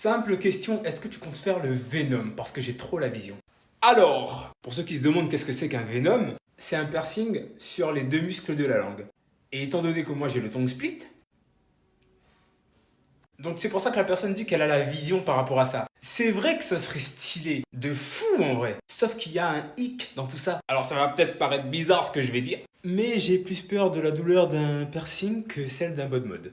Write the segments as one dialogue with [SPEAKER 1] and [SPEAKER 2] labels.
[SPEAKER 1] Simple question, est-ce que tu comptes faire le Venom? Parce que j'ai trop la vision. Alors, pour ceux qui se demandent qu'est-ce que c'est qu'un Venom, c'est un piercing sur les deux muscles de la langue. Et étant donné que moi j'ai le tongue split, donc c'est pour ça que la personne dit qu'elle a la vision par rapport à ça. C'est vrai que ça serait stylé, de fou en vrai. Sauf qu'il y a un hic dans tout ça. Alors ça va peut-être paraître bizarre ce que je vais dire, mais j'ai plus peur de la douleur d'un piercing que celle d'un bod mode.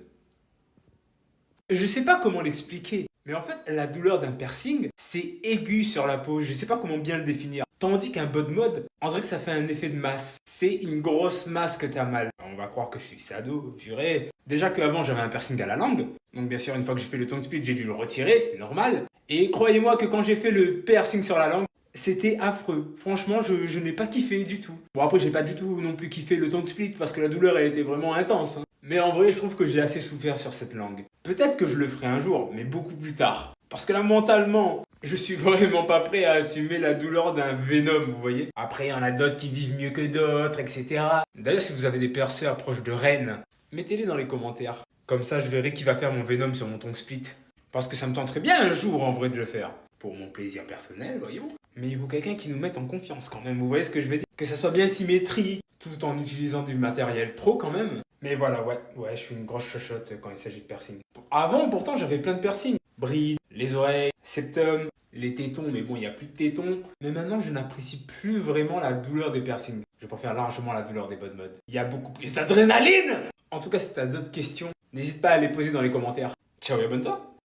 [SPEAKER 1] Je sais pas comment l'expliquer, mais en fait la douleur d'un piercing, c'est aigu sur la peau, je sais pas comment bien le définir. Tandis qu'un bod mode, on dirait que ça fait un effet de masse. C'est une grosse masse que t'as mal. On va croire que je suis sado, purée. Déjà qu'avant j'avais un piercing à la langue, donc bien sûr une fois que j'ai fait le tongue split j'ai dû le retirer, c'est normal. Et croyez-moi que quand j'ai fait le piercing sur la langue, c'était affreux. Franchement, je n'ai pas kiffé du tout. Bon après j'ai pas du tout non plus kiffé le tongue split parce que la douleur elle était vraiment intense. Mais en vrai je trouve que j'ai assez souffert sur cette langue. Peut-être que je le ferai un jour, mais beaucoup plus tard. Parce que là mentalement, je suis vraiment pas prêt à assumer la douleur d'un Venom, vous voyez. Après il y en a d'autres qui vivent mieux que d'autres, etc. D'ailleurs si vous avez des perceurs proches de Rennes, mettez-les dans les commentaires. Comme ça je verrai qui va faire mon Venom sur mon tongue split. Parce que ça me tenterait bien un jour en vrai de le faire. Pour mon plaisir personnel, voyons. Mais il faut quelqu'un qui nous mette en confiance quand même, vous voyez ce que je veux dire? Que ça soit bien symétrique, tout en utilisant du matériel pro quand même. Mais voilà, ouais, je suis une grosse chochotte quand il s'agit de piercing. Avant, pourtant, j'avais plein de piercings. Brides, les oreilles, septum, les tétons, mais bon, il n'y a plus de tétons. Mais maintenant, je n'apprécie plus vraiment la douleur des piercings. Je préfère largement la douleur des bod mode. Il y a beaucoup plus d'adrénaline! En tout cas, si tu as d'autres questions, n'hésite pas à les poser dans les commentaires. Ciao et abonne-toi!